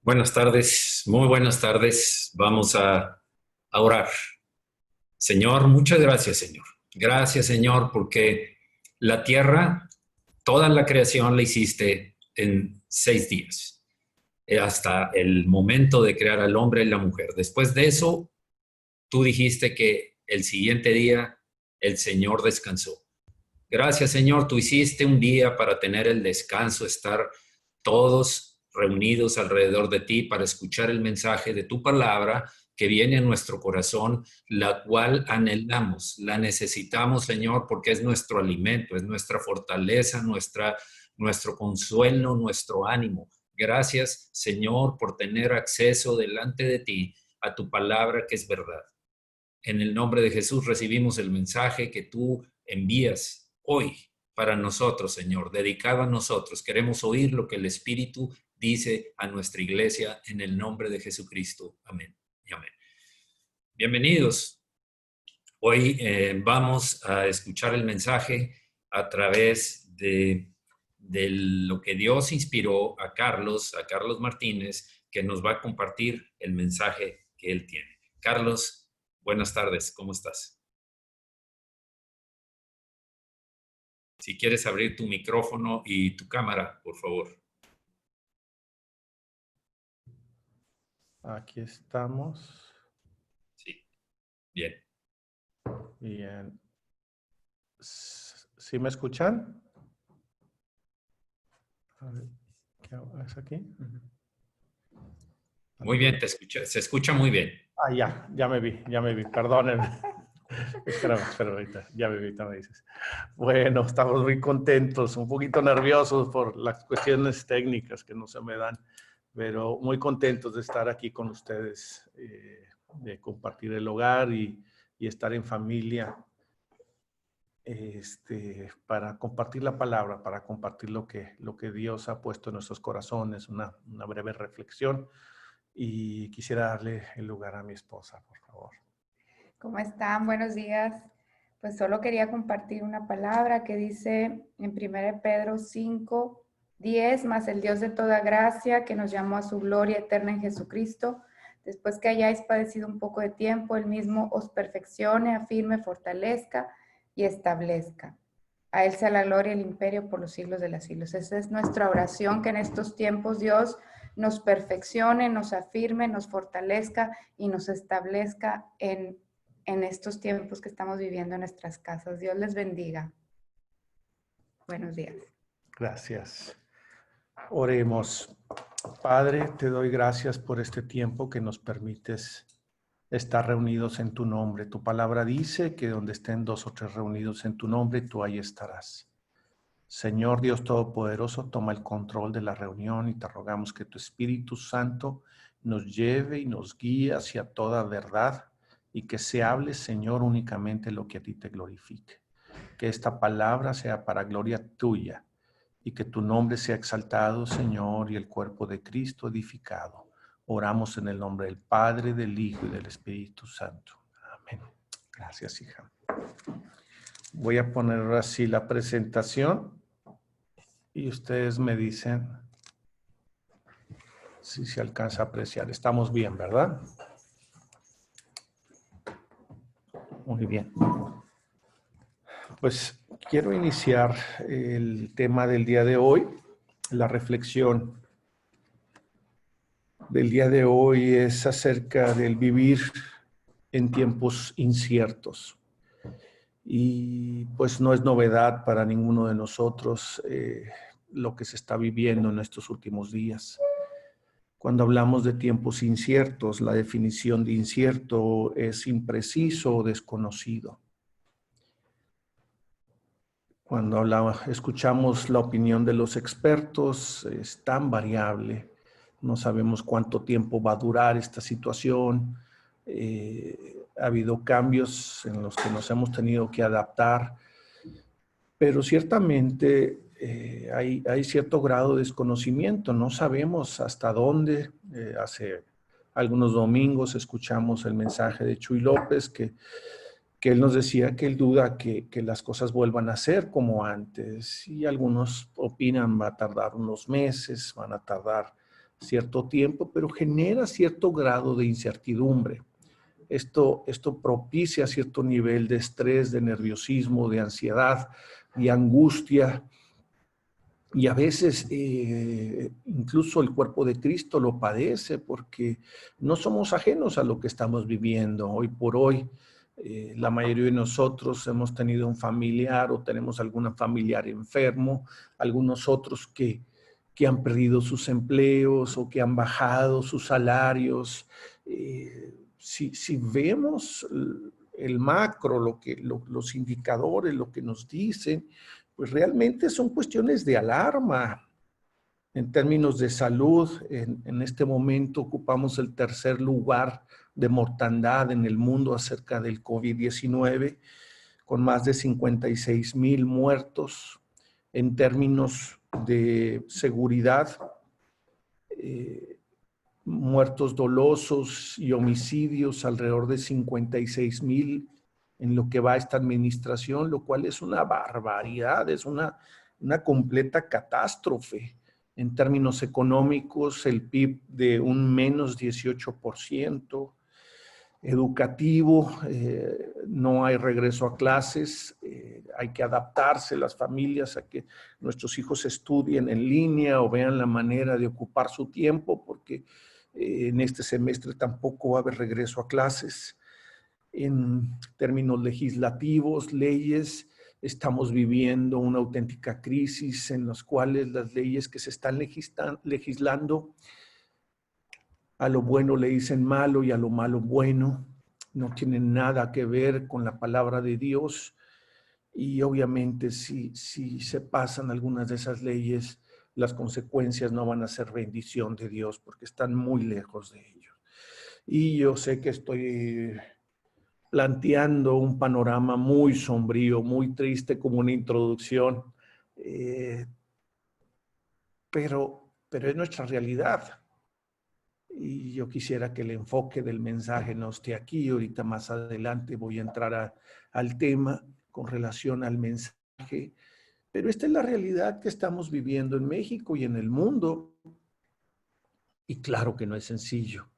Buenas tardes, muy buenas tardes. Vamos a orar. Señor, muchas gracias, Señor. Gracias, Señor, porque la tierra, toda la creación la hiciste en 6 días, hasta el momento de crear al hombre y la mujer. Después de eso, tú dijiste que el siguiente día el Señor descansó. Gracias, Señor, tú hiciste un día para tener el descanso, estar todos reunidos alrededor de ti para escuchar el mensaje de tu palabra que viene a nuestro corazón, la cual anhelamos, la necesitamos, Señor, porque es nuestro alimento, es nuestra fortaleza, nuestro consuelo, nuestro ánimo. Gracias, Señor, por tener acceso delante de ti a tu palabra que es verdad. En el nombre de Jesús recibimos el mensaje que tú envías hoy para nosotros, Señor, dedicado a nosotros. Queremos oír lo que el Espíritu dice a nuestra iglesia en el nombre de Jesucristo. Amén y amén. Bienvenidos. Hoy vamos a escuchar el mensaje a través de lo que Dios inspiró a Carlos Martínez, que nos va a compartir el mensaje que él tiene. Carlos, buenas tardes, ¿cómo estás? Si quieres abrir tu micrófono y tu cámara, por favor. Aquí estamos. Sí, bien. Bien. ¿Sí me escuchan? A ver, ¿qué hago? ¿Es aquí? Muy bien, se escucha muy bien. Ah, ya me vi, perdónenme. Espera, ahorita, ya me vi, me dices. Bueno, estamos muy contentos, un poquito nerviosos por las cuestiones técnicas que no se me dan, pero muy contentos de estar aquí con ustedes, de compartir el hogar y estar en familia, para compartir la palabra, para compartir lo que Dios ha puesto en nuestros corazones, una breve reflexión. Y quisiera darle el lugar a mi esposa, por favor. ¿Cómo están? Buenos días. Pues solo quería compartir una palabra que dice en 1 Pedro 5, 10, más el Dios de toda gracia que nos llamó a su gloria eterna en Jesucristo, después que hayáis padecido un poco de tiempo, Él mismo os perfeccione, afirme, fortalezca y establezca. A Él sea la gloria y el imperio por los siglos de los siglos. Esa es nuestra oración, que en estos tiempos Dios nos perfeccione, nos afirme, nos fortalezca y nos establezca en estos tiempos que estamos viviendo en nuestras casas. Dios les bendiga. Buenos días. Gracias. Oremos. Padre, te doy gracias por este tiempo que nos permites estar reunidos en tu nombre. Tu palabra dice que donde estén 2 o 3 reunidos en tu nombre, tú ahí estarás. Señor Dios Todopoderoso, toma el control de la reunión y te rogamos que tu Espíritu Santo nos lleve y nos guíe hacia toda verdad y que se hable, Señor, únicamente lo que a ti te glorifique. Que esta palabra sea para gloria tuya y que tu nombre sea exaltado, Señor, y el cuerpo de Cristo edificado. Oramos en el nombre del Padre, del Hijo y del Espíritu Santo. Amén. Gracias, hija. Voy a poner así la presentación y ustedes me dicen si se alcanza a apreciar. Estamos bien, ¿verdad? Muy bien. Pues quiero iniciar el tema del día de hoy. La reflexión del día de hoy es acerca del vivir en tiempos inciertos. Y pues no es novedad para ninguno de nosotros lo que se está viviendo en estos últimos días. Cuando hablamos de tiempos inciertos, la definición de incierto es impreciso o desconocido. Cuando escuchamos la opinión de los expertos, es tan variable. No sabemos cuánto tiempo va a durar esta situación. Ha habido cambios en los que nos hemos tenido que adaptar, pero ciertamente hay cierto grado de desconocimiento. No sabemos hasta dónde. Hace algunos domingos escuchamos el mensaje de Chuy López que él nos decía que él duda que las cosas vuelvan a ser como antes. Y algunos opinan va a tardar unos meses, van a tardar cierto tiempo, pero genera cierto grado de incertidumbre. Esto propicia cierto nivel de estrés, de nerviosismo, de ansiedad, de angustia. Y a veces incluso el cuerpo de Cristo lo padece porque no somos ajenos a lo que estamos viviendo. Hoy por hoy, la mayoría de nosotros hemos tenido un familiar o tenemos algún familiar enfermo, algunos otros que han perdido sus empleos o que han bajado sus salarios. Si vemos el macro, los indicadores, lo que nos dicen, pues realmente son cuestiones de alarma. En términos de salud, en este momento ocupamos el tercer lugar de mortandad en el mundo acerca del COVID-19, con más de 56,000 muertos. En términos de seguridad, muertos dolosos y homicidios, alrededor de 56,000 en lo que va a esta administración, lo cual es una barbaridad, es una completa catástrofe. En términos económicos, el PIB de un menos 18%. Educativo, no hay regreso a clases, hay que adaptarse las familias a que nuestros hijos estudien en línea o vean la manera de ocupar su tiempo, porque en este semestre tampoco va a haber regreso a clases. En términos legislativos, leyes, estamos viviendo una auténtica crisis en las cuales las leyes que se están legislando, a lo bueno le dicen malo y a lo malo bueno. No tienen nada que ver con la palabra de Dios. Y obviamente si se pasan algunas de esas leyes, las consecuencias no van a ser bendición de Dios porque están muy lejos de ellos. Y yo sé que estoy planteando un panorama muy sombrío, muy triste como una introducción, pero es nuestra realidad. Y yo quisiera que el enfoque del mensaje no esté aquí. Ahorita más adelante voy a entrar al tema con relación al mensaje. Pero esta es la realidad que estamos viviendo en México y en el mundo. Y claro que no es sencillo.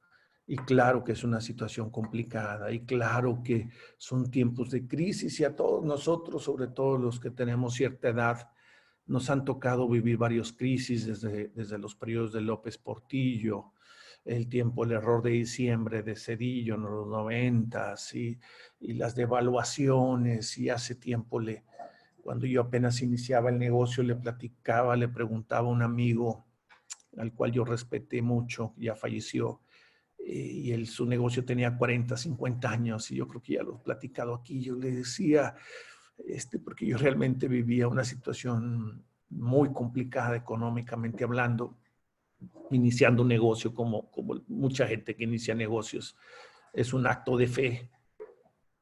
Y claro que es una situación complicada. Y claro que son tiempos de crisis. Y a todos nosotros, sobre todo los que tenemos cierta edad, nos han tocado vivir varias crisis desde los periodos de López Portillo, el error de diciembre de Zedillo en los 90s y las devaluaciones. Y hace tiempo, cuando yo apenas iniciaba el negocio, le preguntaba a un amigo al cual yo respeté mucho, ya falleció, y su negocio tenía 40, 50 años, y yo creo que ya lo he platicado aquí. Yo le decía, porque yo realmente vivía una situación muy complicada económicamente hablando, iniciando un negocio como mucha gente que inicia negocios, es un acto de fe.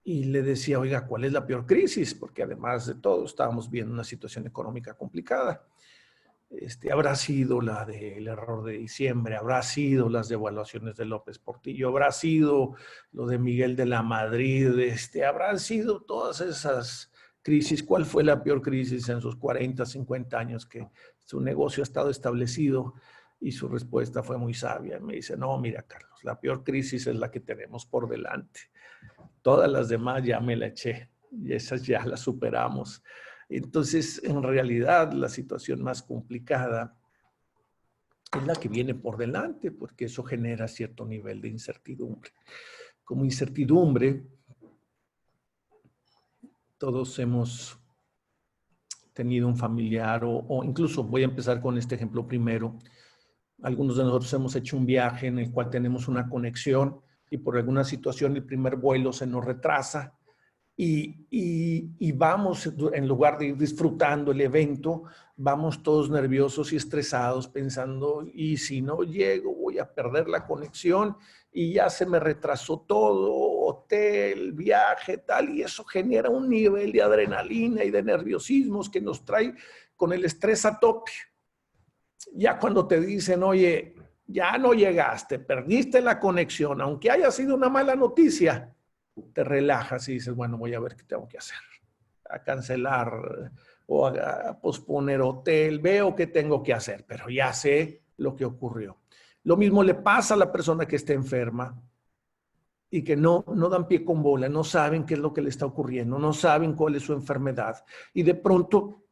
Y le decía, oiga, ¿cuál es la peor crisis? Porque además de todo, estábamos viendo una situación económica complicada. Habrá sido la del error de diciembre, habrá sido las devaluaciones de López Portillo, habrá sido lo de Miguel de la Madrid, habrán sido todas esas crisis. ¿Cuál fue la peor crisis en sus 40, 50 años que su negocio ha estado establecido? Y su respuesta fue muy sabia. Me dice, no, mira, Carlos, la peor crisis es la que tenemos por delante. Todas las demás ya me la eché y esas ya las superamos. Entonces, en realidad, la situación más complicada es la que viene por delante, porque eso genera cierto nivel de incertidumbre. Como incertidumbre, todos hemos tenido un familiar o incluso voy a empezar con este ejemplo primero. Algunos de nosotros hemos hecho un viaje en el cual tenemos una conexión y por alguna situación el primer vuelo se nos retrasa. Y vamos, en lugar de ir disfrutando el evento, vamos todos nerviosos y estresados pensando, y si no llego voy a perder la conexión y ya se me retrasó todo, hotel, viaje, tal, y eso genera un nivel de adrenalina y de nerviosismos que nos trae con el estrés a tope. Ya cuando te dicen, oye, ya no llegaste, perdiste la conexión, aunque haya sido una mala noticia, te relajas y dices, bueno, voy a ver qué tengo que hacer. A cancelar o a posponer hotel, veo qué tengo que hacer, pero ya sé lo que ocurrió. Lo mismo le pasa a la persona que está enferma y que no dan pie con bola, no saben qué es lo que le está ocurriendo, no saben cuál es su enfermedad. Y de pronto,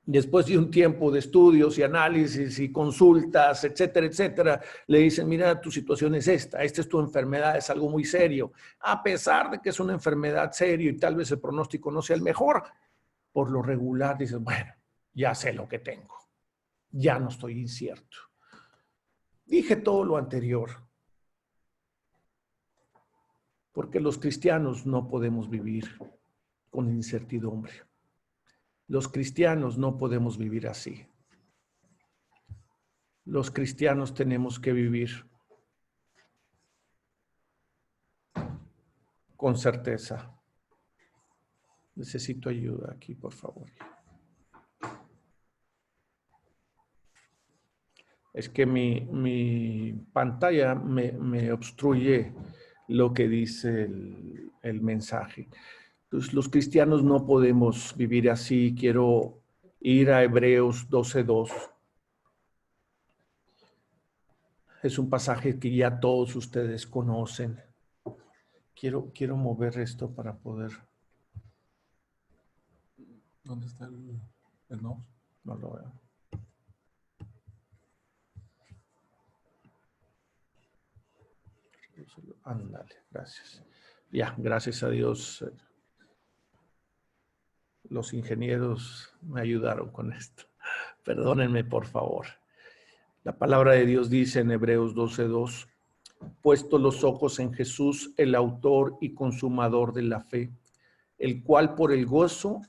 después de un tiempo de estudios y análisis y consultas, etcétera, etcétera, le dicen, mira, tu situación es esta es tu enfermedad, es algo muy serio. A pesar de que es una enfermedad seria y tal vez el pronóstico no sea el mejor, por lo regular dices, bueno, ya sé lo que tengo, ya no estoy incierto. Dije todo lo anterior, porque los cristianos no podemos vivir con incertidumbre. Los cristianos no podemos vivir así. Los cristianos tenemos que vivir con certeza. Necesito ayuda aquí, por favor. Es que mi pantalla me obstruye lo que dice el mensaje. Entonces, los cristianos no podemos vivir así. Quiero ir a Hebreos 12:2. Es un pasaje que ya todos ustedes conocen. Quiero mover esto para poder... ¿Dónde está el mouse? No lo veo. Ándale, gracias. Ya, gracias a Dios. Los ingenieros me ayudaron con esto. Perdónenme, por favor. La palabra de Dios dice en Hebreos 12:2, puesto los ojos en Jesús, el autor y consumador de la fe, el cual por el gozo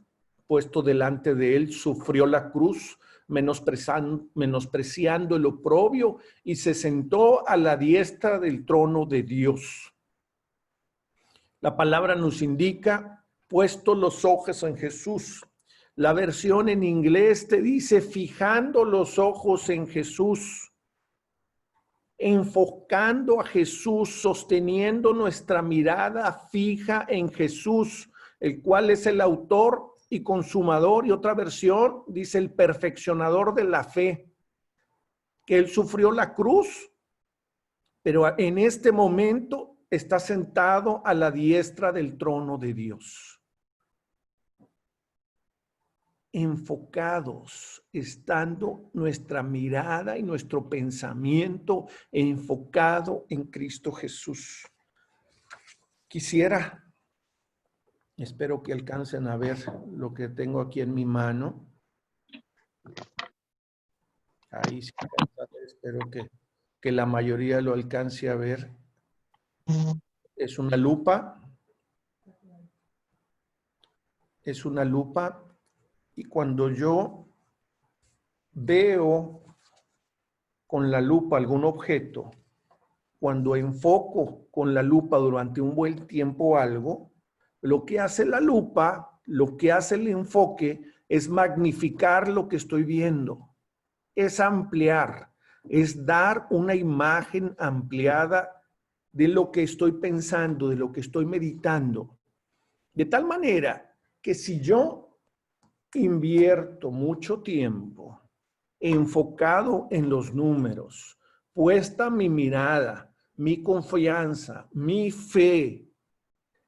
puesto delante de él sufrió la cruz, menospreciando el oprobio, y se sentó a la diestra del trono de Dios. La palabra nos indica, puesto los ojos en Jesús. La versión en inglés te dice, fijando los ojos en Jesús, enfocando a Jesús, sosteniendo nuestra mirada fija en Jesús, el cual es el autor y consumador, y otra versión dice el perfeccionador de la fe, que él sufrió la cruz, pero en este momento está sentado a la diestra del trono de Dios. Enfocados, estando nuestra mirada y nuestro pensamiento enfocado en Cristo Jesús. Quisiera, espero que alcancen a ver lo que tengo aquí en mi mano. Ahí sí, espero que la mayoría lo alcance a ver. Es una lupa. Es una lupa. Y cuando yo veo con la lupa algún objeto, cuando enfoco con la lupa durante un buen tiempo algo, lo que hace la lupa, lo que hace el enfoque es magnificar lo que estoy viendo, es ampliar, es dar una imagen ampliada de lo que estoy pensando, de lo que estoy meditando. De tal manera que si yo invierto mucho tiempo enfocado en los números, puesta mi mirada, mi confianza, mi fe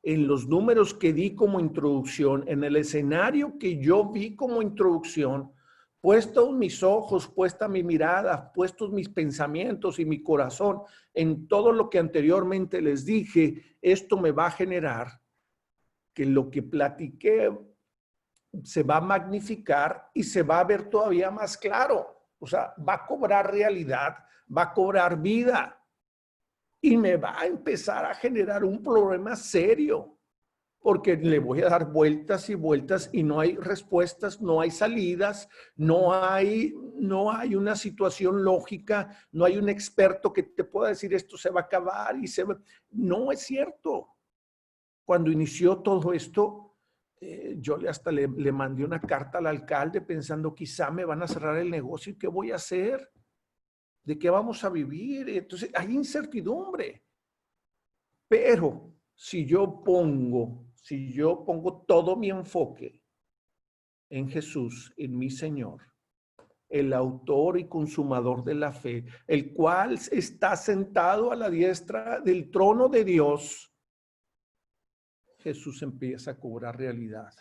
en los números que di como introducción, en el escenario que yo vi como introducción, puestos mis ojos, puesta mi mirada, puestos mis pensamientos y mi corazón en todo lo que anteriormente les dije, esto me va a generar que lo que platiqué se va a magnificar y se va a ver todavía más claro. O sea, va a cobrar realidad, va a cobrar vida y me va a empezar a generar un problema serio porque le voy a dar vueltas y vueltas y no hay respuestas, no hay salidas, no hay una situación lógica, no hay un experto que te pueda decir esto se va a acabar y se va... No es cierto. Cuando inició todo esto, yo hasta le mandé una carta al alcalde pensando quizá me van a cerrar el negocio y ¿qué voy a hacer? ¿De qué vamos a vivir? Entonces hay incertidumbre. Pero si yo pongo todo mi enfoque en Jesús, en mi Señor, el autor y consumador de la fe, el cual está sentado a la diestra del trono de Dios, Jesús empieza a cobrar realidad.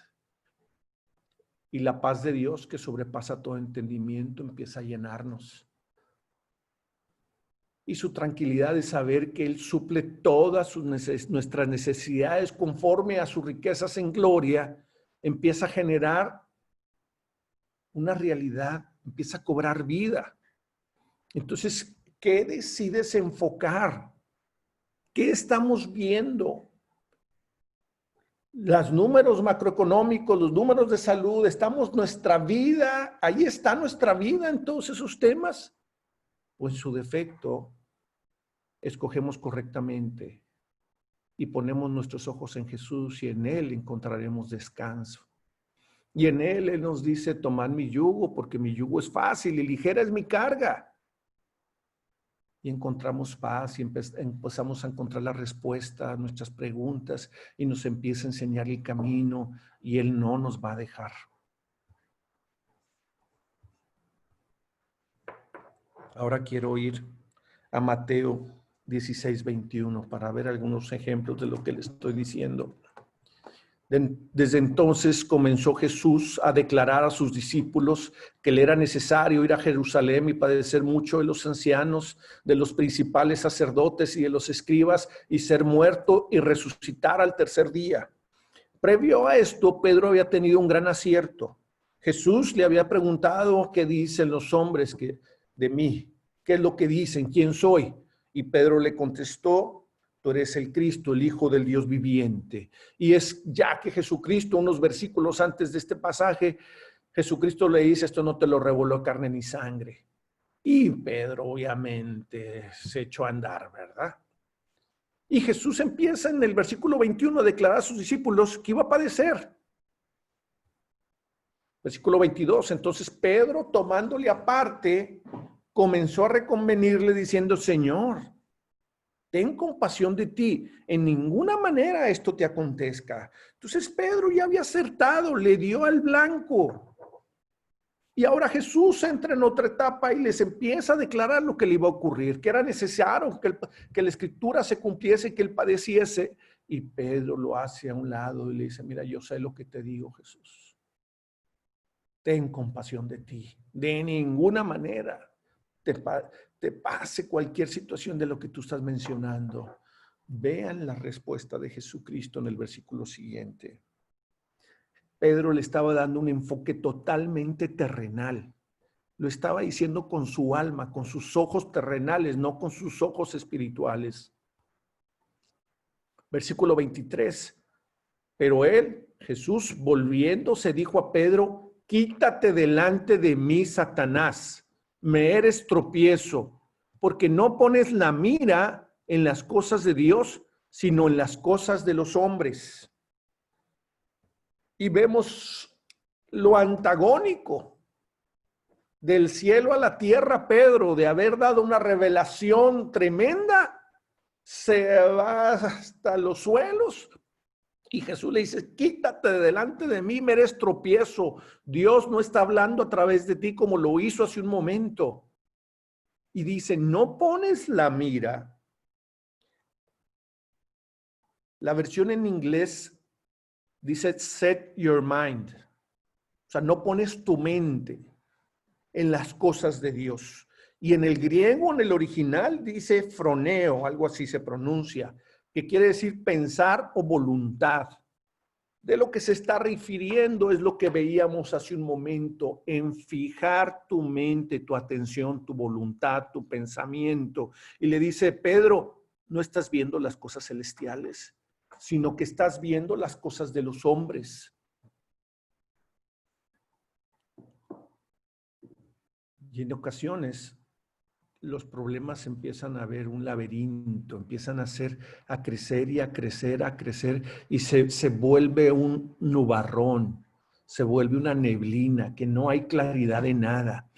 Y la paz de Dios, que sobrepasa todo entendimiento, empieza a llenarnos. Y su tranquilidad de saber que Él suple todas nuestras necesidades conforme a sus riquezas en gloria, empieza a generar una realidad, empieza a cobrar vida. Entonces, ¿qué decides enfocar? ¿Qué estamos viendo? Los números macroeconómicos, los números de salud, nuestra vida, ahí está nuestra vida en todos esos temas. O en su defecto, escogemos correctamente y ponemos nuestros ojos en Jesús y en Él encontraremos descanso. Y en Él nos dice, tomad mi yugo porque mi yugo es fácil y ligera es mi carga. Y encontramos paz y empezamos a encontrar la respuesta a nuestras preguntas y nos empieza a enseñar el camino y Él no nos va a dejar. Ahora quiero ir a Mateo 16:21 para ver algunos ejemplos de lo que le estoy diciendo. Desde entonces comenzó Jesús a declarar a sus discípulos que le era necesario ir a Jerusalén y padecer mucho de los ancianos, de los principales sacerdotes y de los escribas, y ser muerto y resucitar al tercer día. Previo a esto, Pedro había tenido un gran acierto. Jesús le había preguntado qué dicen los hombres de mí, qué es lo que dicen, quién soy. Y Pedro le contestó, tú eres el Cristo, el Hijo del Dios viviente. Y es ya que Jesucristo, unos versículos antes de este pasaje, Jesucristo le dice, esto no te lo reveló carne ni sangre. Y Pedro obviamente se echó a andar, ¿verdad? Y Jesús empieza en el versículo 21 a declarar a sus discípulos que iba a padecer. Versículo 22, entonces Pedro, tomándole aparte, comenzó a reconvenirle diciendo, Señor, ten compasión de ti, en ninguna manera esto te acontezca. Entonces Pedro ya había acertado, le dio al blanco. Y ahora Jesús entra en otra etapa y les empieza a declarar lo que le iba a ocurrir, que era necesario que la escritura se cumpliese, que él padeciese. Y Pedro lo hace a un lado y le dice, mira, yo sé lo que te digo, Jesús. Ten compasión de ti. De ninguna manera te pase cualquier situación de lo que tú estás mencionando. Vean la respuesta de Jesucristo en el versículo siguiente. Pedro le estaba dando un enfoque totalmente terrenal. Lo estaba diciendo con su alma, con sus ojos terrenales, no con sus ojos espirituales. Versículo 23. Pero él, Jesús, volviéndose, dijo a Pedro, quítate delante de mí, Satanás. Me eres tropiezo, porque no pones la mira en las cosas de Dios, sino en las cosas de los hombres. Y vemos lo antagónico del cielo a la tierra, Pedro, de haber dado una revelación tremenda, se va hasta los suelos. Y Jesús le dice, quítate de delante de mí, me eres tropiezo. Dios no está hablando a través de ti como lo hizo hace un momento. Y dice, no pones la mira. La versión en inglés dice, set your mind. O sea, no pones tu mente en las cosas de Dios. Y en el griego, en el original, dice froneo, algo así se pronuncia, que quiere decir pensar o voluntad. De lo que se está refiriendo es lo que veíamos hace un momento, en fijar tu mente, tu atención, tu voluntad, tu pensamiento. Y le dice, Pedro, no estás viendo las cosas celestiales, sino que estás viendo las cosas de los hombres. Y en ocasiones los problemas empiezan a ver un laberinto, empiezan a crecer y a crecer y se vuelve un nubarrón, se vuelve una neblina, que no hay claridad de nada.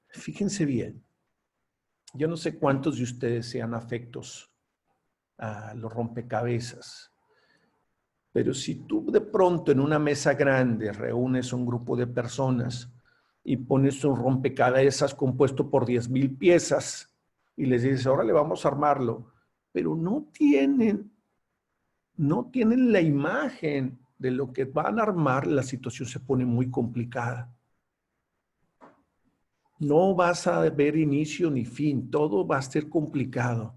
Fíjense bien, yo no sé cuántos de ustedes sean afectos a los rompecabezas, pero si tú de pronto en una mesa grande reúnes a un grupo de personas y pones un rompecabezas compuesto por 10,000 piezas y les dices, ahora le vamos a armarlo, pero no tienen la imagen de lo que van a armar, la situación se pone muy complicada. No vas a ver inicio ni fin, todo va a ser complicado.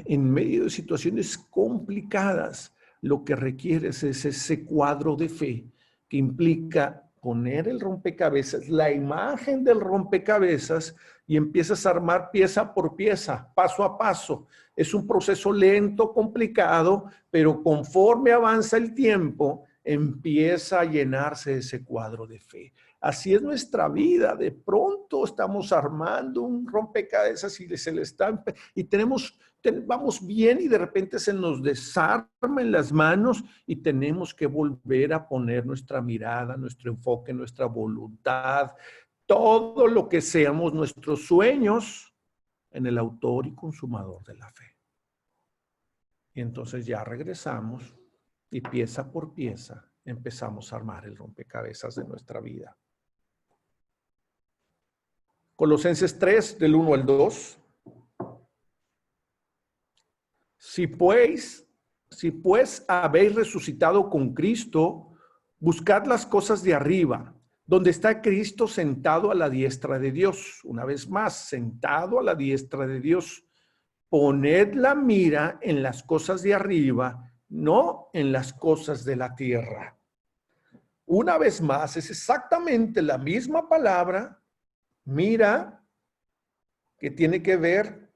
En medio de situaciones complicadas, lo que requieres es ese cuadro de fe que implica poner el rompecabezas, la imagen del rompecabezas, y empiezas a armar pieza por pieza, paso a paso. Es un proceso lento, complicado, pero conforme avanza el tiempo, empieza a llenarse ese cuadro de fe. Así es nuestra vida. De pronto estamos armando un rompecabezas y se le está, y vamos bien y de repente se nos desarma en las manos y tenemos que volver a poner nuestra mirada, nuestro enfoque, nuestra voluntad, todo lo que seamos, nuestros sueños, en el autor y consumador de la fe. Y entonces ya regresamos y pieza por pieza empezamos a armar el rompecabezas de nuestra vida. Colosenses 3, del 1 al 2. Si pues habéis resucitado con Cristo, buscad las cosas de arriba, donde está Cristo sentado a la diestra de Dios. Una vez más, sentado a la diestra de Dios. Poned la mira en las cosas de arriba, no en las cosas de la tierra. Una vez más, es exactamente la misma palabra, mira, que tiene que ver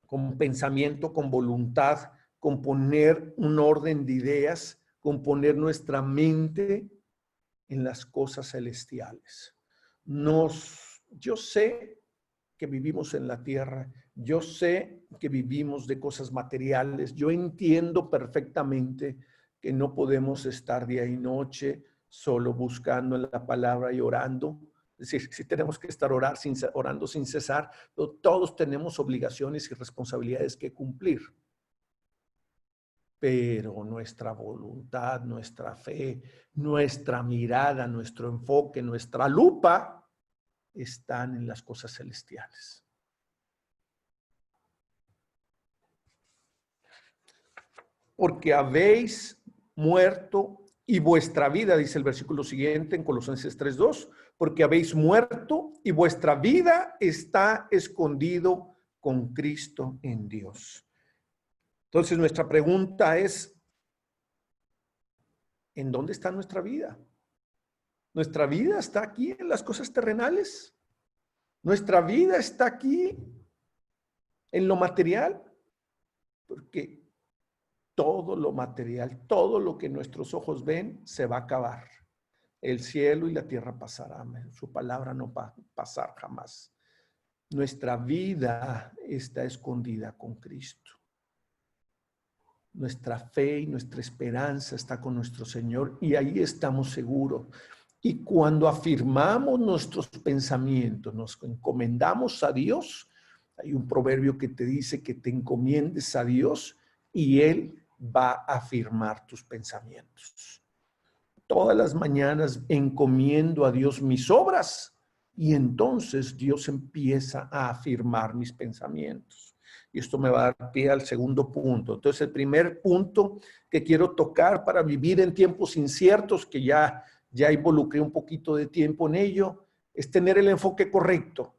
con pensamiento, con voluntad, con poner un orden de ideas, con poner nuestra mente en las cosas celestiales. Yo sé que vivimos en la tierra, yo sé que vivimos de cosas materiales, yo entiendo perfectamente que no podemos estar día y noche solo buscando en la palabra y orando. Es decir, sí tenemos que estar orando sin cesar, pero todos tenemos obligaciones y responsabilidades que cumplir. Pero nuestra voluntad, nuestra fe, nuestra mirada, nuestro enfoque, nuestra lupa están en las cosas celestiales. Porque habéis muerto y vuestra vida, dice el versículo siguiente en Colosenses 3:2, porque habéis muerto y vuestra vida está escondido con Cristo en Dios. Entonces nuestra pregunta es, ¿en dónde está nuestra vida? ¿Nuestra vida está aquí en las cosas terrenales? ¿Nuestra vida está aquí en lo material? Porque todo lo material, todo lo que nuestros ojos ven, se va a acabar. El cielo y la tierra pasarán, su palabra no va a pasar jamás. Nuestra vida está escondida con Cristo. Nuestra fe y nuestra esperanza está con nuestro Señor y ahí estamos seguros. Y cuando afirmamos nuestros pensamientos, nos encomendamos a Dios, hay un proverbio que te dice que te encomiendes a Dios y Él va a afirmar tus pensamientos. Todas las mañanas encomiendo a Dios mis obras y entonces Dios empieza a afirmar mis pensamientos. Y esto me va a dar pie al segundo punto. Entonces, el primer punto que quiero tocar para vivir en tiempos inciertos, que ya involucré un poquito de tiempo en ello, es tener el enfoque correcto,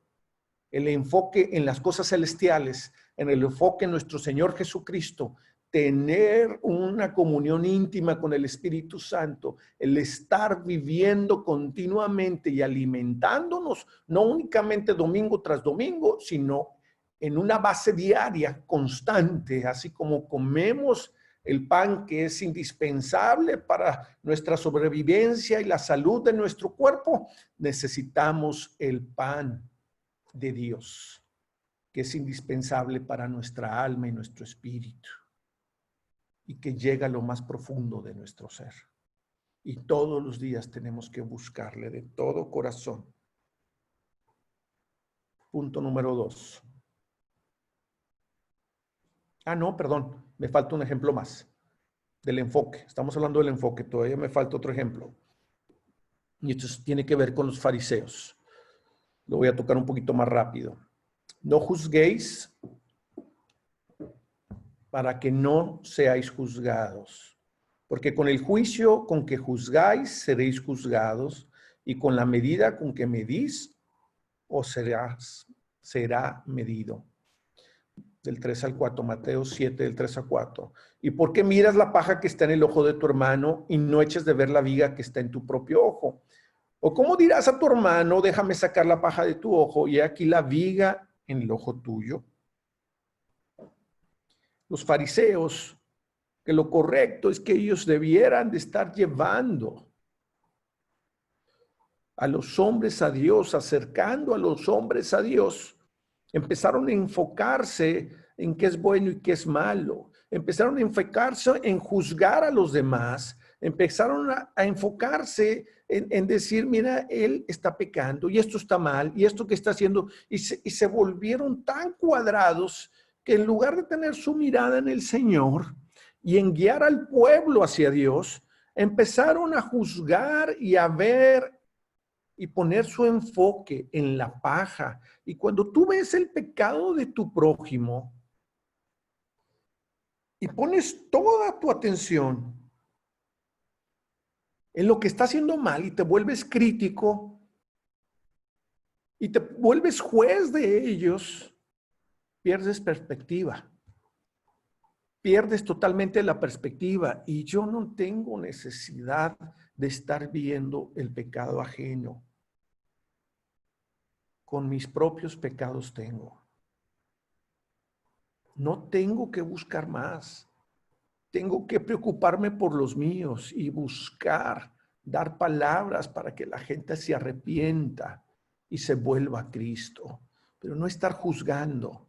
el enfoque en las cosas celestiales, en el enfoque en nuestro Señor Jesucristo, tener una comunión íntima con el Espíritu Santo, el estar viviendo continuamente y alimentándonos, no únicamente domingo tras domingo, sino en una base diaria, constante, así como comemos el pan que es indispensable para nuestra sobrevivencia y la salud de nuestro cuerpo, necesitamos el pan de Dios, que es indispensable para nuestra alma y nuestro espíritu, y que llega a lo más profundo de nuestro ser. Y todos los días tenemos que buscarle de todo corazón. Punto número 2. No, perdón, me falta un ejemplo más del enfoque. Estamos hablando del enfoque, todavía me falta otro ejemplo. Y esto tiene que ver con los fariseos. Lo voy a tocar un poquito más rápido. No juzguéis para que no seáis juzgados. Porque con el juicio con que juzgáis seréis juzgados, y con la medida con que medís os será medido. Del 3 al 4, Mateo 7, del 3 al 4. ¿Y por qué miras la paja que está en el ojo de tu hermano y no eches de ver la viga que está en tu propio ojo? ¿O cómo dirás a tu hermano, déjame sacar la paja de tu ojo y aquí la viga en el ojo tuyo? Los fariseos, que lo correcto es que ellos debieran de estar llevando a los hombres a Dios, acercando a los hombres a Dios, empezaron a enfocarse en qué es bueno y qué es malo. Empezaron a enfocarse en juzgar a los demás. Empezaron a enfocarse en decir, mira, él está pecando y esto está mal y esto que está haciendo. Y se volvieron tan cuadrados que en lugar de tener su mirada en el Señor y en guiar al pueblo hacia Dios, empezaron a juzgar y a ver y poner su enfoque en la paja. Y cuando tú ves el pecado de tu prójimo y pones toda tu atención en lo que está haciendo mal y te vuelves crítico y te vuelves juez de ellos, pierdes perspectiva. Pierdes totalmente la perspectiva y yo no tengo necesidad de estar viendo el pecado ajeno. Con mis propios pecados tengo. No tengo que buscar más. Tengo que preocuparme por los míos y buscar, dar palabras para que la gente se arrepienta y se vuelva a Cristo. Pero no estar juzgando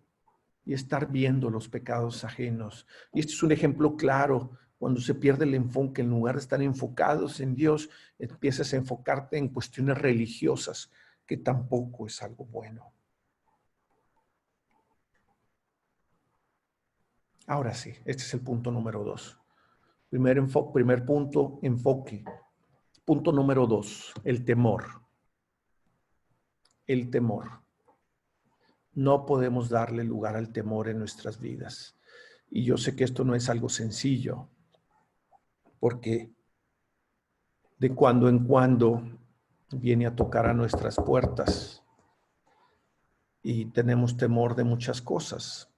y estar viendo los pecados ajenos. Y este es un ejemplo claro. Cuando se pierde el enfoque, en lugar de estar enfocados en Dios, empiezas a enfocarte en cuestiones religiosas, que tampoco es algo bueno. Ahora sí, este es el punto número 2. Primer punto, enfoque. Punto número 2, el temor. El temor. No podemos darle lugar al temor en nuestras vidas. Y yo sé que esto no es algo sencillo, porque de cuando en cuando viene a tocar a nuestras puertas y tenemos temor de muchas cosas.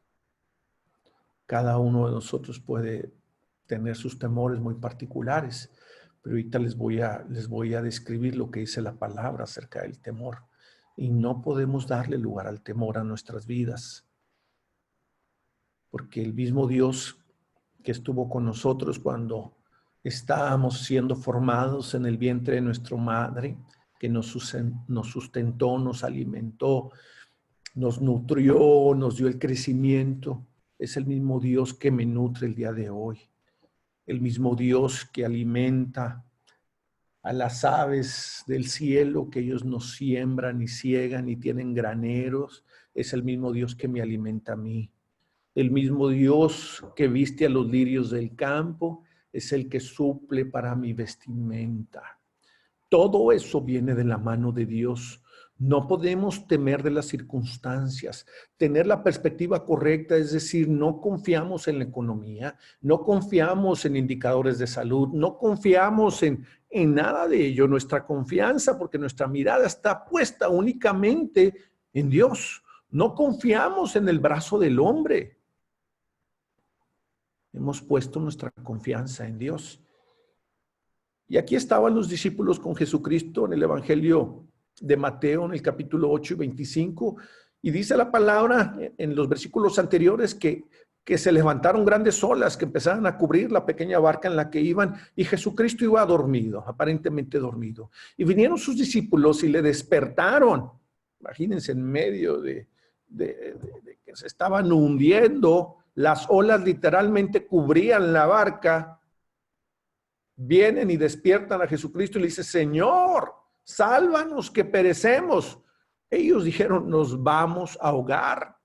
Cada uno de nosotros puede tener sus temores muy particulares, pero ahorita les voy a describir lo que dice la palabra acerca del temor. Y no podemos darle lugar al temor a nuestras vidas, porque el mismo Dios que estuvo con nosotros cuando estábamos siendo formados en el vientre de nuestra madre, que nos sustentó, nos alimentó, nos nutrió, nos dio el crecimiento, es el mismo Dios que me nutre el día de hoy. El mismo Dios que alimenta a las aves del cielo, que ellos no siembran ni ciegan ni tienen graneros, es el mismo Dios que me alimenta a mí. El mismo Dios que viste a los lirios del campo es el que suple para mi vestimenta. Todo eso viene de la mano de Dios. No podemos temer de las circunstancias, tener la perspectiva correcta, es decir, no confiamos en la economía, no confiamos en indicadores de salud, no confiamos en nada de ello. Nuestra confianza, porque nuestra mirada está puesta únicamente en Dios. No confiamos en el brazo del hombre. Hemos puesto nuestra confianza en Dios. Y aquí estaban los discípulos con Jesucristo en el Evangelio de Mateo, en el capítulo 8 y 25, y dice la palabra en los versículos anteriores que se levantaron grandes olas que empezaron a cubrir la pequeña barca en la que iban, y Jesucristo iba dormido, aparentemente dormido. Y vinieron sus discípulos y le despertaron. Imagínense, en medio de que se estaban hundiendo, las olas literalmente cubrían la barca. Vienen y despiertan a Jesucristo y le dicen, Señor, sálvanos que perecemos. Ellos dijeron, nos vamos a ahogar,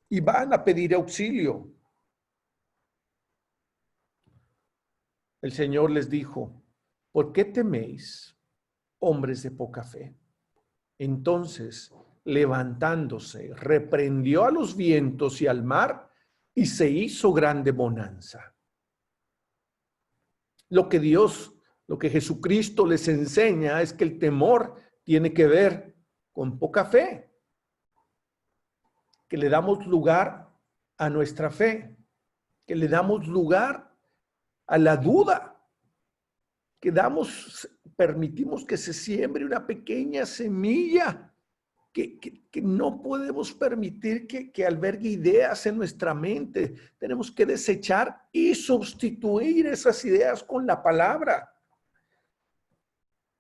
y van a pedir auxilio. El Señor les dijo, ¿por qué teméis? hombres de poca fe. Entonces, levantándose, reprendió a los vientos y al mar y se hizo grande bonanza. Lo que Jesucristo les enseña es que el temor tiene que ver con poca fe, que le damos lugar a nuestra fe, que le damos lugar a la duda, que permitimos que se siembre una pequeña semilla, que no podemos permitir que albergue ideas en nuestra mente. Tenemos que desechar y sustituir esas ideas con la palabra.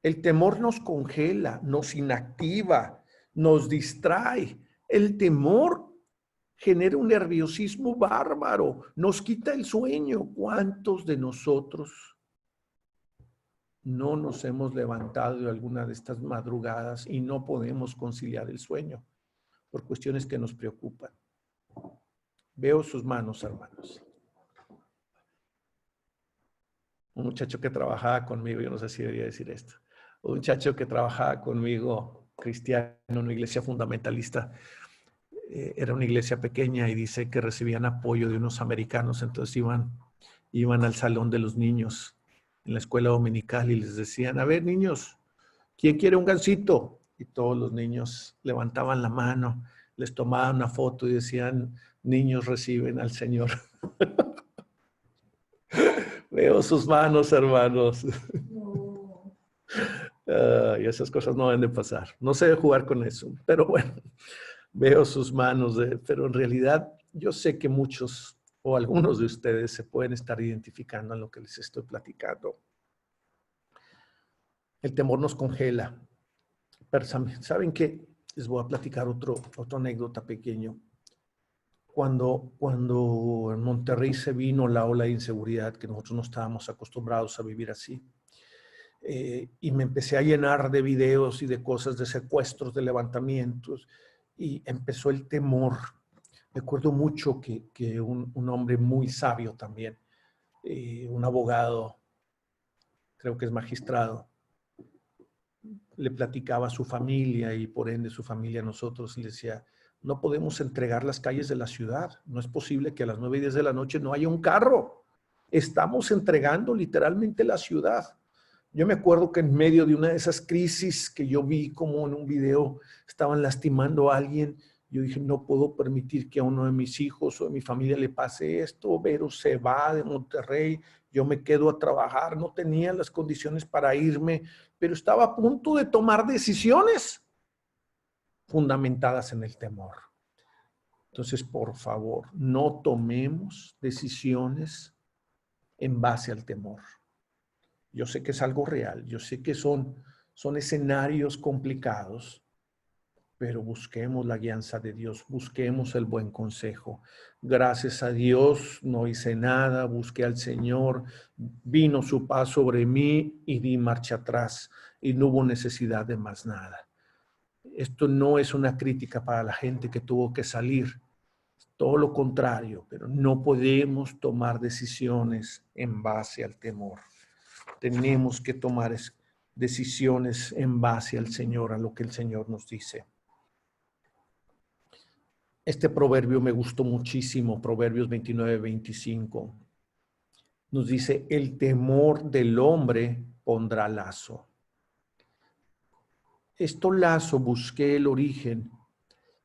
El temor nos congela, nos inactiva, nos distrae. El temor genera un nerviosismo bárbaro, nos quita el sueño. ¿Cuántos de nosotros no nos hemos levantado de alguna de estas madrugadas y no podemos conciliar el sueño por cuestiones que nos preocupan? Veo sus manos, hermanos. Un muchacho que trabajaba conmigo, yo no sé si debería decir esto, un muchacho que trabajaba conmigo, cristiano, en una iglesia fundamentalista, era una iglesia pequeña y dice que recibían apoyo de unos americanos, entonces iban al salón de los niños en la escuela dominical y les decían, a ver, niños, ¿quién quiere un gansito? Y todos los niños levantaban la mano, les tomaban una foto y decían, niños reciben al Señor. Veo sus manos, hermanos. Y esas cosas no deben de pasar. No sé jugar con eso, pero bueno, veo sus manos. Pero en realidad yo sé que muchos o algunos de ustedes se pueden estar identificando en lo que les estoy platicando. El temor nos congela. Pero ¿saben qué? Les voy a platicar otra anécdota pequeño. Cuando en Monterrey se vino la ola de inseguridad, que nosotros no estábamos acostumbrados a vivir así, y me empecé a llenar de videos y de cosas, de secuestros, de levantamientos, y empezó el temor. Recuerdo mucho que un hombre muy sabio también, un abogado, creo que es magistrado, le platicaba a su familia y por ende su familia a nosotros, y le decía, no podemos entregar las calles de la ciudad. No es posible que a las 9:10 de la noche no haya un carro. Estamos entregando literalmente la ciudad. Yo me acuerdo que en medio de una de esas crisis que yo vi como en un video estaban lastimando a alguien, yo dije, no puedo permitir que a uno de mis hijos o de mi familia le pase esto. Vero se va de Monterrey, yo me quedo a trabajar, no tenía las condiciones para irme, pero estaba a punto de tomar decisiones fundamentadas en el temor. Entonces, por favor, no tomemos decisiones en base al temor. Yo sé que es algo real, yo sé que son escenarios complicados, pero busquemos la guianza de Dios, busquemos el buen consejo. Gracias a Dios no hice nada, busqué al Señor, vino su paz sobre mí y di marcha atrás y no hubo necesidad de más nada. Esto no es una crítica para la gente que tuvo que salir, todo lo contrario, pero no podemos tomar decisiones en base al temor. Tenemos que tomar decisiones en base al Señor, a lo que el Señor nos dice. Este proverbio me gustó muchísimo, Proverbios 29-25. Nos dice, el temor del hombre pondrá lazo. Esto lazo busqué el origen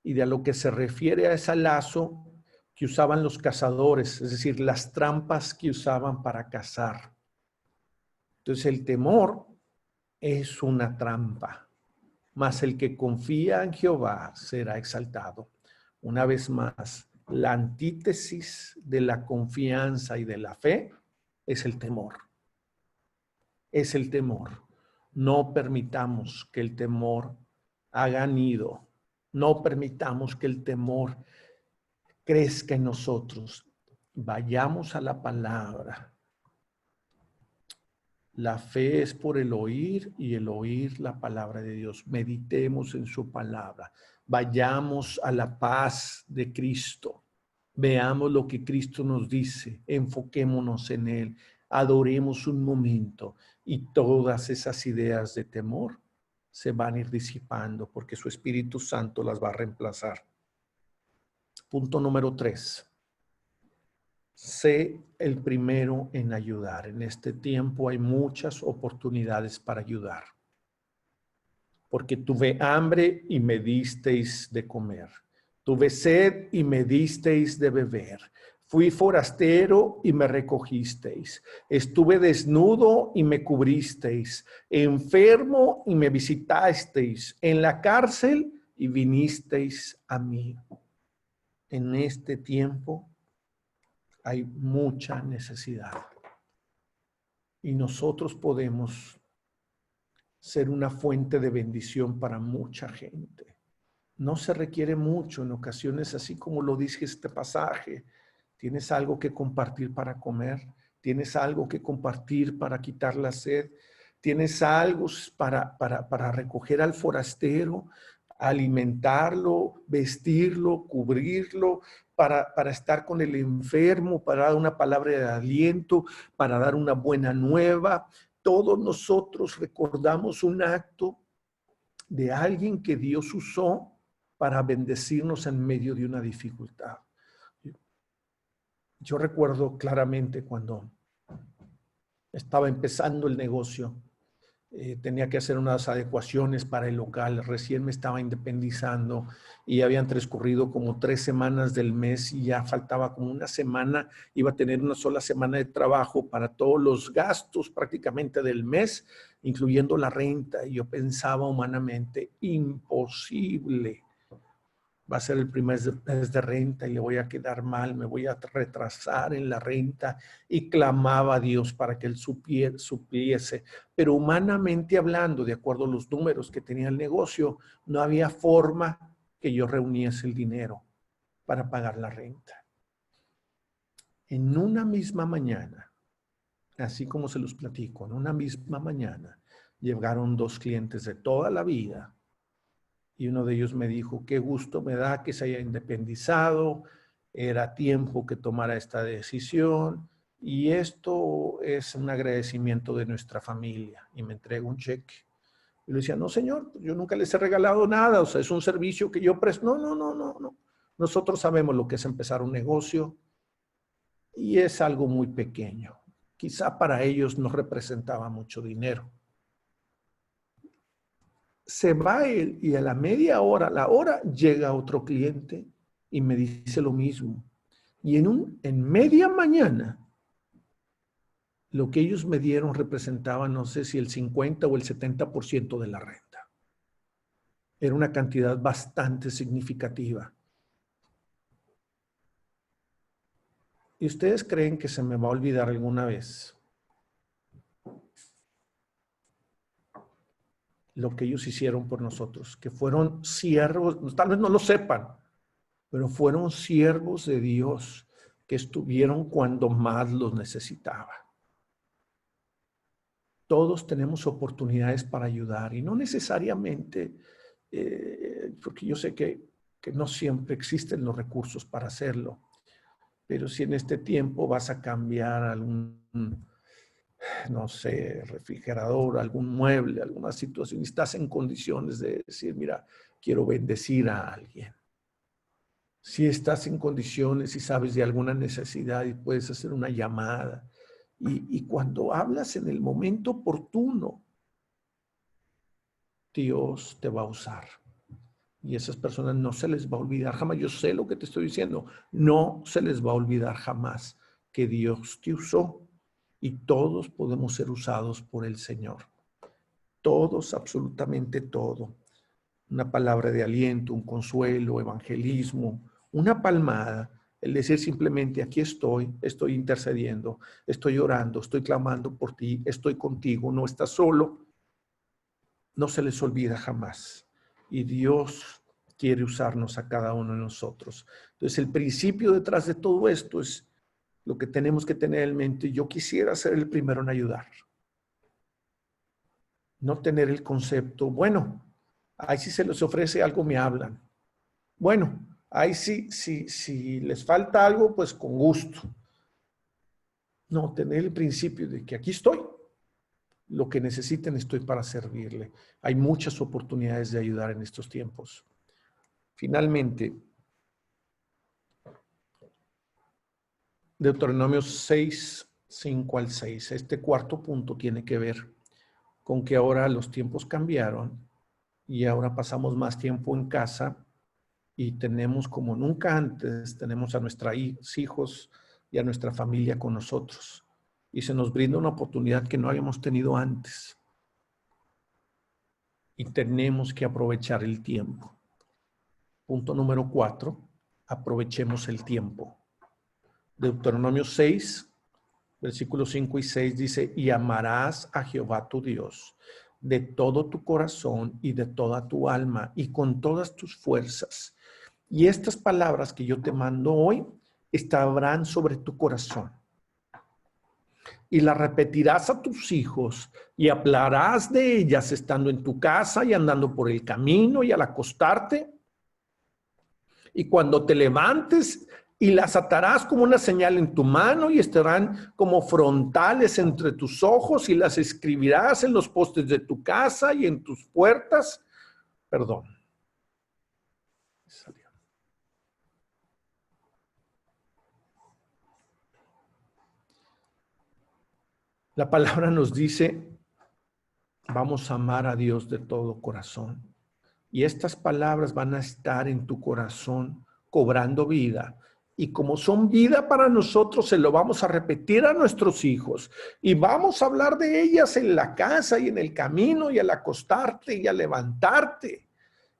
y de a lo que se refiere a ese lazo que usaban los cazadores, es decir, las trampas que usaban para cazar. Entonces el temor es una trampa, mas el que confía en Jehová será exaltado. Una vez más, la antítesis de la confianza y de la fe es el temor. Es el temor. No permitamos que el temor haga nido. No permitamos que el temor crezca en nosotros. Vayamos a la palabra. La fe es por el oír y el oír la palabra de Dios. Meditemos en su palabra. Vayamos a la paz de Cristo. Veamos lo que Cristo nos dice. Enfoquémonos en Él. adoremos un momento y todas esas ideas de temor se van a ir disipando porque su Espíritu Santo las va a reemplazar. Punto número 3. Sé el primero en ayudar. En este tiempo hay muchas oportunidades para ayudar. Porque tuve hambre y me disteis de comer. Tuve sed y me disteis de beber. Fui forastero y me recogisteis. Estuve desnudo y me cubristeis. Enfermo y me visitasteis. En la cárcel y vinisteis a mí. En este tiempo hay mucha necesidad. Y nosotros podemos ser una fuente de bendición para mucha gente. No se requiere mucho en ocasiones, así como lo dice este pasaje. ¿Tienes algo que compartir para comer? ¿Tienes algo que compartir para quitar la sed? ¿Tienes algo para recoger al forastero, alimentarlo, vestirlo, cubrirlo, para estar con el enfermo, para dar una palabra de aliento, para dar una buena nueva? Todos nosotros recordamos un acto de alguien que Dios usó para bendecirnos en medio de una dificultad. Yo recuerdo claramente cuando estaba empezando el negocio, tenía que hacer unas adecuaciones para el local, recién me estaba independizando y habían transcurrido como 3 semanas del mes y ya faltaba como una semana, iba a tener una sola semana de trabajo para todos los gastos prácticamente del mes, incluyendo la renta, y yo pensaba humanamente, imposible. Va a ser el primer mes de renta y le voy a quedar mal, me voy a retrasar en la renta, y clamaba a Dios para que Él supliese. Pero humanamente hablando, de acuerdo a los números que tenía el negocio, no había forma que yo reuniese el dinero para pagar la renta. En una misma mañana, así como se los platico, en una misma mañana, llegaron 2 clientes de toda la vida. Y uno de ellos me dijo, qué gusto me da que se haya independizado, era tiempo que tomara esta decisión y esto es un agradecimiento de nuestra familia. Y me entrega un cheque. Y le decía, no señor, yo nunca les he regalado nada, o sea, es un servicio que yo presto. No. Nosotros sabemos lo que es empezar un negocio y es algo muy pequeño. Quizá para ellos no representaba mucho dinero. Se va él y a la media hora, la hora, llega otro cliente y me dice lo mismo. Y en media mañana, lo que ellos me dieron representaba, no sé si el 50 o el 70% de la renta. Era una cantidad bastante significativa. ¿Y ustedes creen que se me va a olvidar alguna vez lo que ellos hicieron por nosotros? Que fueron siervos, tal vez no lo sepan, pero fueron siervos de Dios que estuvieron cuando más los necesitaba. Todos tenemos oportunidades para ayudar y no necesariamente, porque yo sé que no siempre existen los recursos para hacerlo, pero si en este tiempo vas a cambiar algún, no sé, refrigerador, algún mueble, alguna situación, y estás en condiciones de decir, mira, quiero bendecir a alguien. Si estás en condiciones y sabes de alguna necesidad y puedes hacer una llamada, y cuando hablas en el momento oportuno, Dios te va a usar. Y esas personas no se les va a olvidar jamás. Yo sé lo que te estoy diciendo. No se les va a olvidar jamás que Dios te usó. Y todos podemos ser usados por el Señor. Todos, absolutamente todo. Una palabra de aliento, un consuelo, evangelismo, una palmada. El decir simplemente, aquí estoy intercediendo, estoy orando, estoy clamando por ti, estoy contigo, no estás solo. No se les olvida jamás. Y Dios quiere usarnos a cada uno de nosotros. Entonces, el principio detrás de todo esto es lo que tenemos que tener en mente. Yo quisiera ser el primero en ayudar. No tener el concepto, bueno, ahí si se les ofrece algo me hablan. Bueno, ahí sí, si les falta algo, pues con gusto. No, tener el principio de que aquí estoy. Lo que necesiten estoy para servirle. Hay muchas oportunidades de ayudar en estos tiempos. Finalmente, Deuteronomio 6, 5 al 6. Este cuarto punto tiene que ver con que ahora los tiempos cambiaron y ahora pasamos más tiempo en casa y tenemos como nunca antes, tenemos a nuestros hijos y a nuestra familia con nosotros. Y se nos brinda una oportunidad que no habíamos tenido antes. Y tenemos que aprovechar el tiempo. Punto número 4, aprovechemos el tiempo. Deuteronomio 6, versículos 5 y 6 dice, y amarás a Jehová tu Dios de todo tu corazón y de toda tu alma y con todas tus fuerzas. Y estas palabras que yo te mando hoy estarán sobre tu corazón. Y las repetirás a tus hijos y hablarás de ellas estando en tu casa y andando por el camino y al acostarte. Y cuando te levantes y las atarás como una señal en tu mano y estarán como frontales entre tus ojos y las escribirás en los postes de tu casa y en tus puertas. Perdón. La palabra nos dice, vamos a amar a Dios de todo corazón. Y estas palabras van a estar en tu corazón cobrando vida. Y como son vida para nosotros, se lo vamos a repetir a nuestros hijos. Y vamos a hablar de ellas en la casa y en el camino y al acostarte y al levantarte.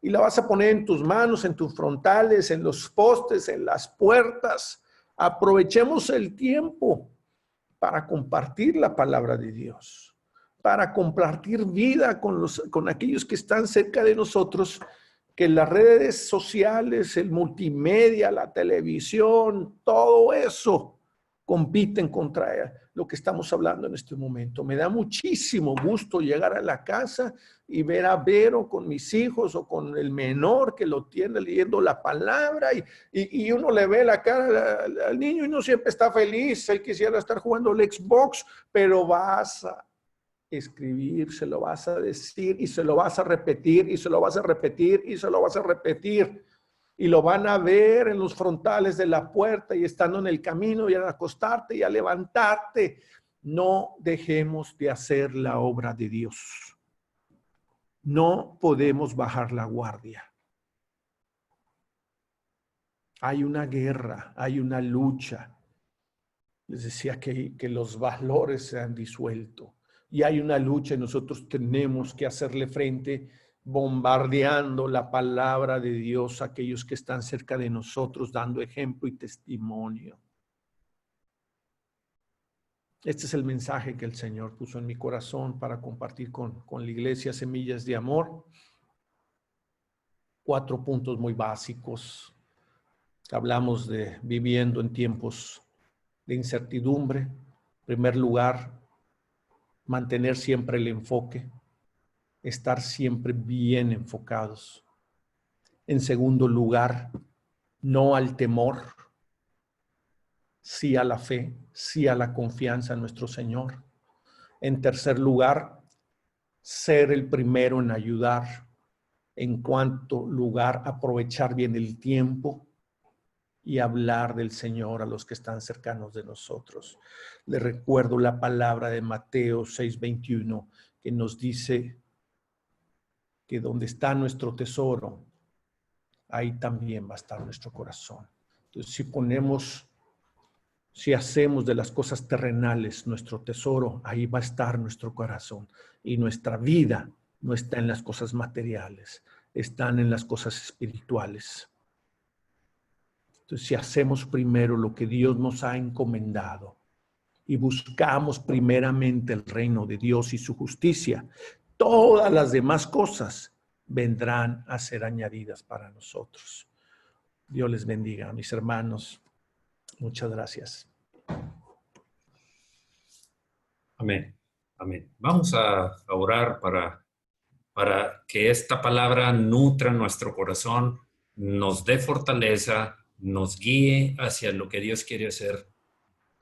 Y la vas a poner en tus manos, en tus frontales, en los postes, en las puertas. Aprovechemos el tiempo para compartir la palabra de Dios, para compartir vida con aquellos que están cerca de nosotros, que las redes sociales, el multimedia, la televisión, todo eso compiten contra lo que estamos hablando en este momento. Me da muchísimo gusto llegar a la casa y ver a Vero con mis hijos o con el menor que lo tiene leyendo la palabra y uno le ve la cara al niño y no siempre está feliz. Él quisiera estar jugando el Xbox, pero vas a escribir, se lo vas a decir y se lo vas a repetir y se lo vas a repetir y se lo vas a repetir. Y lo van a ver en los frontales de la puerta y estando en el camino y al acostarte y al levantarte. No dejemos de hacer la obra de Dios. No podemos bajar la guardia. Hay una guerra, hay una lucha. Les decía que los valores se han disuelto. Y hay una lucha y nosotros tenemos que hacerle frente bombardeando la palabra de Dios a aquellos que están cerca de nosotros, dando ejemplo y testimonio. Este es el mensaje que el Señor puso en mi corazón para compartir con la iglesia Semillas de Amor. 4 puntos muy básicos. Hablamos de viviendo en tiempos de incertidumbre. En primer lugar, mantener siempre el enfoque, estar siempre bien enfocados. En segundo lugar, no al temor, sí a la fe, sí a la confianza en nuestro Señor. En tercer lugar, ser el primero en ayudar. En cuarto lugar, aprovechar bien el tiempo y hablar del Señor a los que están cercanos de nosotros. Les recuerdo la palabra de Mateo 6:21 que nos dice que donde está nuestro tesoro, ahí también va a estar nuestro corazón. Entonces, si hacemos de las cosas terrenales nuestro tesoro, ahí va a estar nuestro corazón. Y nuestra vida no está en las cosas materiales, están en las cosas espirituales. Entonces, si hacemos primero lo que Dios nos ha encomendado y buscamos primeramente el reino de Dios y su justicia, todas las demás cosas vendrán a ser añadidas para nosotros. Dios les bendiga, mis hermanos. Muchas gracias. Amén. Amén. Vamos a orar para que esta palabra nutra nuestro corazón, nos dé fortaleza, nos guíe hacia lo que Dios quiere hacer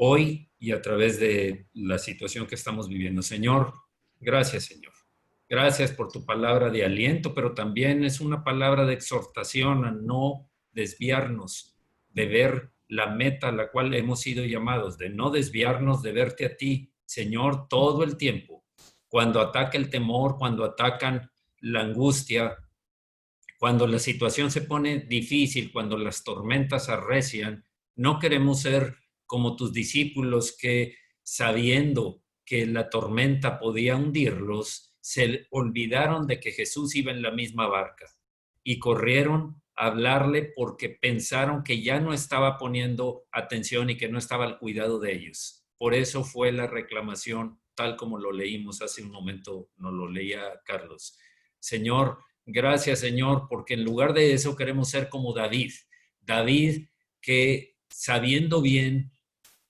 hoy y a través de la situación que estamos viviendo. Señor, gracias, Señor. Gracias por tu palabra de aliento, pero también es una palabra de exhortación a no desviarnos de ver la meta a la cual hemos sido llamados, de no desviarnos de verte a ti, Señor, todo el tiempo. Cuando ataca el temor, cuando atacan la angustia, cuando la situación se pone difícil, cuando las tormentas arrecian, no queremos ser como tus discípulos que, sabiendo que la tormenta podía hundirlos, se olvidaron de que Jesús iba en la misma barca y corrieron a hablarle porque pensaron que ya no estaba poniendo atención y que no estaba al cuidado de ellos. Por eso fue la reclamación, tal como lo leímos hace un momento, nos lo leía Carlos. Señor, gracias, Señor, porque en lugar de eso queremos ser como David. David que sabiendo bien,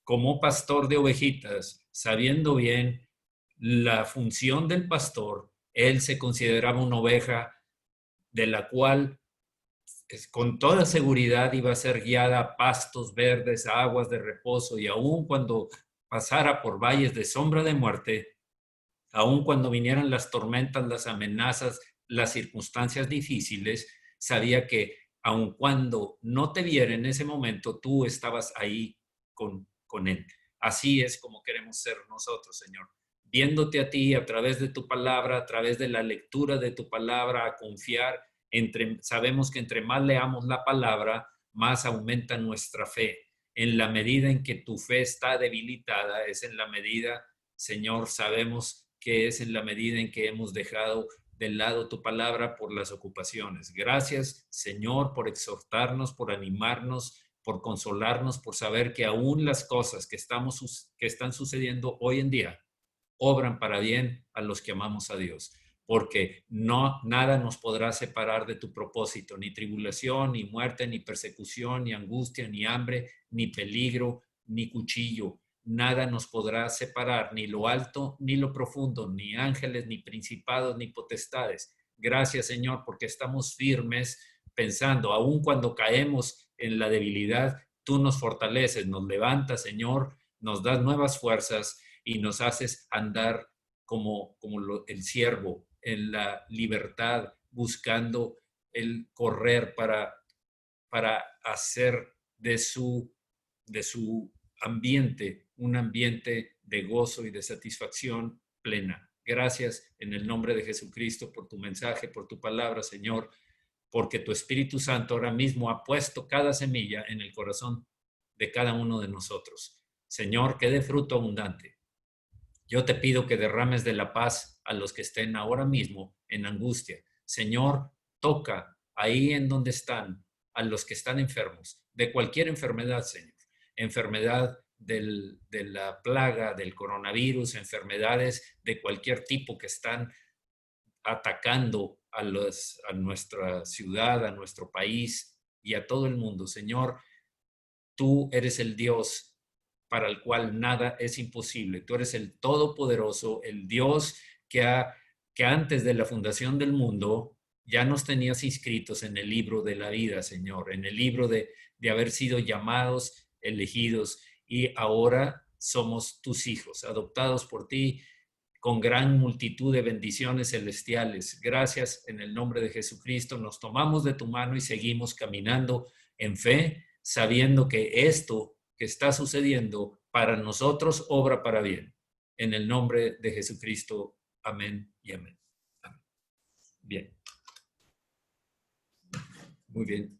como pastor de ovejitas, sabiendo bien la función del pastor, él se consideraba una oveja de la cual con toda seguridad iba a ser guiada a pastos verdes, a aguas de reposo, y aun cuando pasara por valles de sombra de muerte, aun cuando vinieran las tormentas, las amenazas, las circunstancias difíciles, sabía que aun cuando no te viera en ese momento, tú estabas ahí con él. Así es como queremos ser nosotros, Señor. Viéndote a ti a través de tu palabra, a través de la lectura de tu palabra, a confiar. Sabemos que entre más leamos la palabra, más aumenta nuestra fe. En la medida en que tu fe está debilitada, es en la medida, Señor, sabemos que es en la medida en que hemos dejado de lado tu palabra por las ocupaciones. Gracias, Señor, por exhortarnos, por animarnos, por consolarnos, por saber que aún las cosas que están sucediendo hoy en día obran para bien a los que amamos a Dios, porque nada nos podrá separar de tu propósito, ni tribulación, ni muerte, ni persecución, ni angustia, ni hambre, ni peligro, ni cuchillo. Nada nos podrá separar, ni lo alto, ni lo profundo, ni ángeles, ni principados, ni potestades. Gracias, Señor, porque estamos firmes pensando, aun cuando caemos en la debilidad, tú nos fortaleces, nos levantas, Señor, nos das nuevas fuerzas y nos haces andar como el siervo en la libertad, buscando el correr para hacer de su ambiente un ambiente de gozo y de satisfacción plena. Gracias en el nombre de Jesucristo por tu mensaje, por tu palabra, Señor, porque tu Espíritu Santo ahora mismo ha puesto cada semilla en el corazón de cada uno de nosotros. Señor, que dé fruto abundante. Yo te pido que derrames de la paz a los que estén ahora mismo en angustia. Señor, toca ahí en donde están a los que están enfermos, de cualquier enfermedad, Señor. Enfermedad de la plaga, del coronavirus, enfermedades de cualquier tipo que están atacando a nuestra ciudad, a nuestro país y a todo el mundo. Señor, tú eres el Dios para el cual nada es imposible. Tú eres el Todopoderoso, el Dios que antes de la fundación del mundo ya nos tenías inscritos en el libro de la vida, Señor, en el libro de haber sido llamados, elegidos, y ahora somos tus hijos, adoptados por ti con gran multitud de bendiciones celestiales. Gracias en el nombre de Jesucristo. Nos tomamos de tu mano y seguimos caminando en fe, sabiendo que esto que está sucediendo para nosotros obra para bien. En el nombre de Jesucristo. Amén y amén. Amén. Bien. Muy bien.